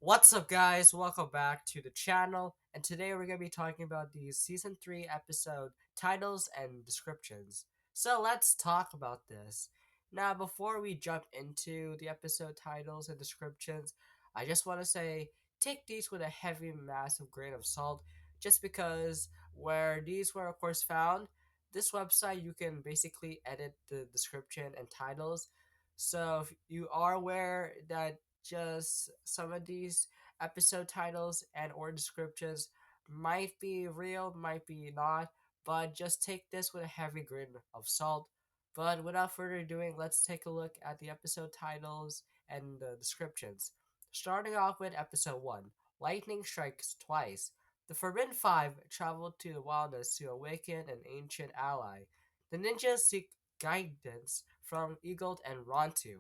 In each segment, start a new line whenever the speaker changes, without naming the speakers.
What's up, guys? Welcome back to the channel. And today we're going to be talking about the season 3 episode titles and descriptions. So let's talk about this. Now, before we jump into the episode titles and descriptions, I just want to say take these with a heavy, massive grain of salt, just because where these were, of course, found, this website you can basically edit the description and titles. So if you are aware that just some of these episode titles and or descriptions might be real, might be not, but just take this with a heavy grain of salt. But without further ado, let's take a look at the episode titles and the descriptions. Starting off with episode 1, Lightning Strikes Twice. The Forbidden Five travel to the wilderness to awaken an ancient ally. The ninjas seek guidance from Eagle and Rontu.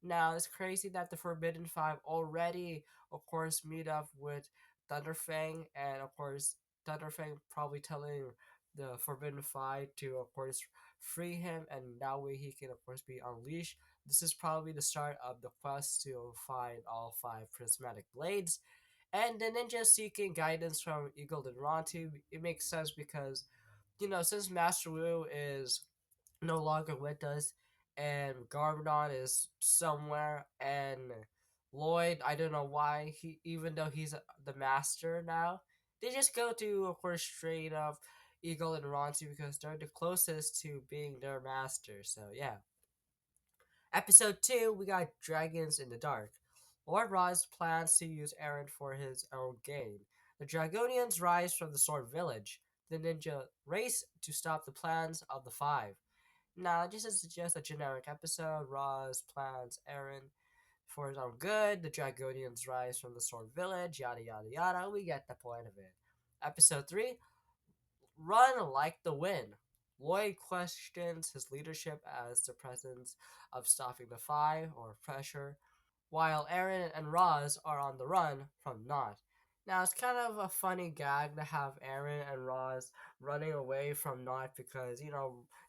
Now, it's crazy that the Forbidden Five already, of course, meet up with Thunderfang, and of course, Thunderfang probably telling the Forbidden Five to, of course, free him, and that way he can, of course, be unleashed. This is probably the start of the quest to find all five prismatic blades. And the ninja seeking guidance from Eagle and Rontu, it makes sense because, since Master Wu is no longer with us, and Garbodon is somewhere, and Lloyd, I don't know why he, even though he's the master now, they just go to, of course, straight up Eagle and Rontu because they're the closest to being their master. So yeah. Episode 2, we got Dragons in the Dark. Lord Roz plans to use Aaron for his own gain. The Dragonians rise from the Sword Village. The ninja race to stop the plans of the Five. Now, this is just a generic episode. Roz plans Aaron for his own good. The Dragonians rise from the Sword Village. Yada yada yada. We get the point of it. Episode 3, Run like the wind. Lloyd questions his leadership as the presence of stopping the Five or pressure, while Aaron and Roz are on the run from Knot. Now, it's kind of a funny gag to have Aaron and Roz running away from Knot because,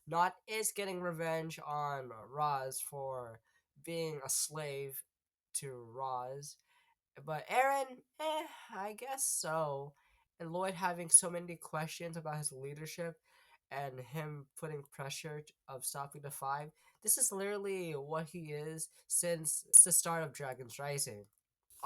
Knot is getting revenge on Roz for being a slave to Roz. But Aaron, I guess so. And Lloyd having so many questions about his leadership and him putting pressure of stopping the Five. This is literally what he is since the start of Dragon's Rising.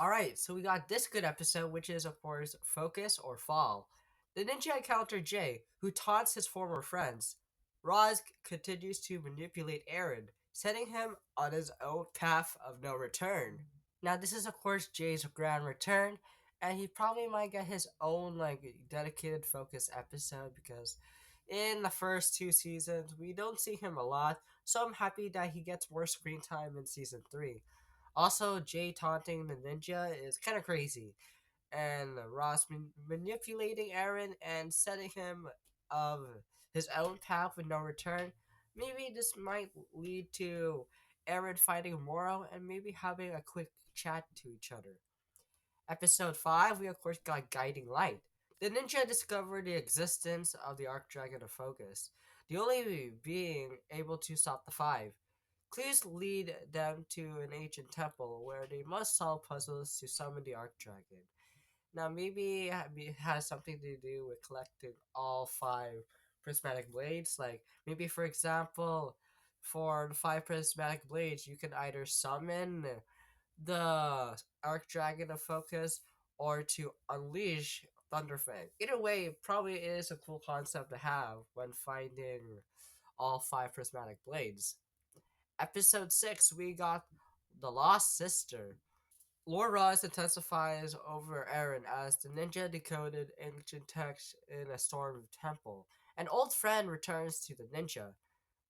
Alright, so we got this good episode, which is, of course, Focus or Fall. The ninja encounter Jay, who taunts his former friends. Roz continues to manipulate Aaron, setting him on his own path of no return. Now, this is, of course, Jay's grand return, and he probably might get his own, dedicated Focus episode because in the first two seasons, we don't see him a lot, so I'm happy that he gets more screen time in season 3. Also, Jay taunting the ninja is kind of crazy, and Ross manipulating Aaron and setting him of his own path with no return. Maybe this might lead to Aaron fighting Moro and maybe having a quick chat to each other. Episode 5, we of course got Guiding Light. The ninja discovered the existence of the Archdragon of Focus, the only being able to stop the Five. Clues lead them to an ancient temple where they must solve puzzles to summon the Archdragon. Now, maybe it has something to do with collecting all five prismatic blades. Like, maybe, for example, for the five prismatic blades, you can either summon the Archdragon of Focus or to unleash Thunderfang. Either way, it probably is a cool concept to have when finding all five prismatic blades. Episode 6, we got The Lost Sister. Lord Ross intensifies over Aaron as the ninja decoded ancient text in a storm temple. An old friend returns to the ninja.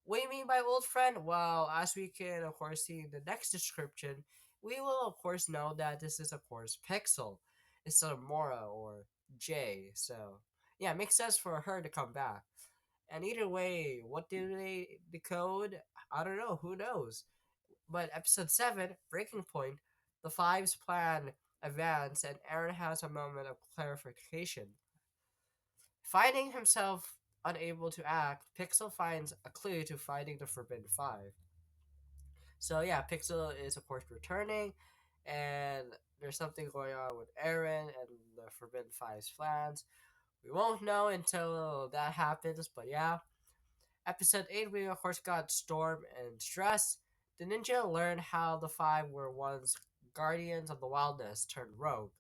What do you mean by old friend? Well, as we can, of course, see in the next description, we will, of course, know that this is, of course, Pixel instead of Mora or Jay. So, yeah, it makes sense for her to come back. And either way, what do they decode? I don't know. Who knows? But episode 7, Breaking Point, the Five's plan advance, and Aaron has a moment of clarification. Finding himself unable to act, Pixel finds a clue to finding the Forbidden Five. So yeah, Pixel is of course returning, and there's something going on with Eren and the Forbidden Five's plans. We won't know until that happens, but yeah. Episode 8, we of course got Storm and Stress. The ninja learned how the five were once guardians of the wildness turned rogue.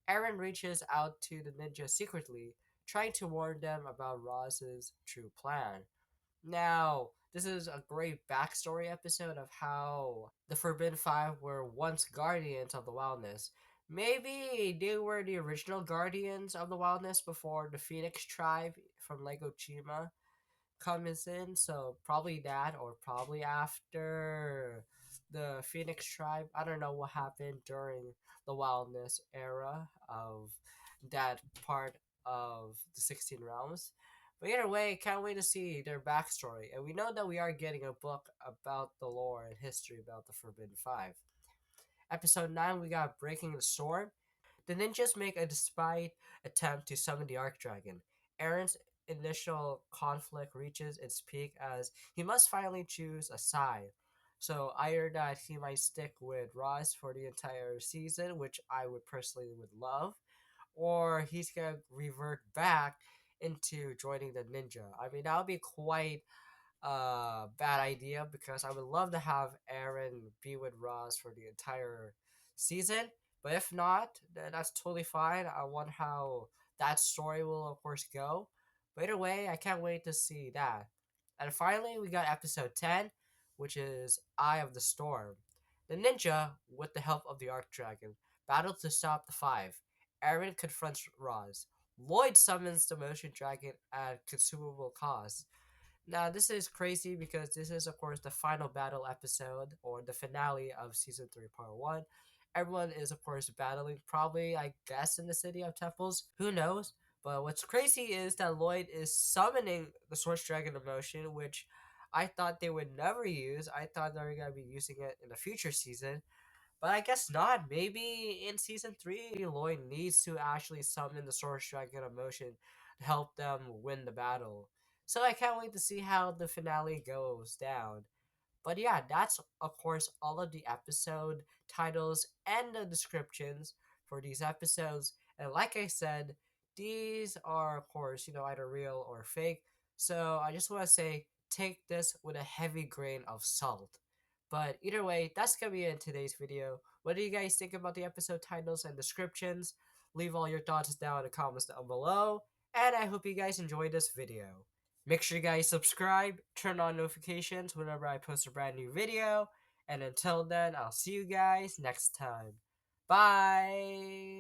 Eren reaches out to the ninja secretly, trying to warn them about Roz's true plan. Now, this is a great backstory episode of how the Forbidden Five were once guardians of the wildness. Maybe they were the original guardians of the wildness before the Phoenix tribe from Lego Chima comes in, so probably that, or probably after the Phoenix tribe. I don't know what happened during the wildness era of that part of the 16 realms. But either way, can't wait to see their backstory. And we know that we are getting a book about the lore and history about the Forbidden Five. Episode 9, we got Breaking the Storm. The ninjas make a despite attempt to summon the Archdragon. Eren's initial conflict reaches its peak as he must finally choose a side. So either that he might stick with Ross for the entire season, which I would personally would love, or he's gonna revert back into joining the ninja. I mean that would be quite bad idea because I would love to have Aaron be with Ross for the entire season. But if not, then that's totally fine. I want how that story will, of course, go. But either way, I can't wait to see that. And finally, we got episode 10, which is Eye of the Storm. The ninja, with the help of the Archdragon, battle to stop the five. Aaron confronts Roz. Lloyd summons the Motion Dragon at consumable cost. Now, this is crazy because this is, of course, the final battle episode or the finale of season 3, part 1. Everyone is, of course, battling, probably, I guess, in the City of Temples. Who knows? But what's crazy is that Lloyd is summoning the Source Dragon emotion, which I thought they would never use. I thought they were going to be using it in a future season. But I guess not. Maybe in season 3, Lloyd needs to actually summon the Source Dragon emotion to help them win the battle. So I can't wait to see how the finale goes down. But yeah, that's of course all of the episode titles and the descriptions for these episodes. And like I said, these are of course, either real or fake. So I just want to say take this with a heavy grain of salt. But either way, that's gonna be it in today's video. What do you guys think about the episode titles and descriptions? Leave all your thoughts down in the comments down below. And I hope you guys enjoyed this video. Make sure you guys subscribe, turn on notifications whenever I post a brand new video. And until then, I'll see you guys next time. Bye!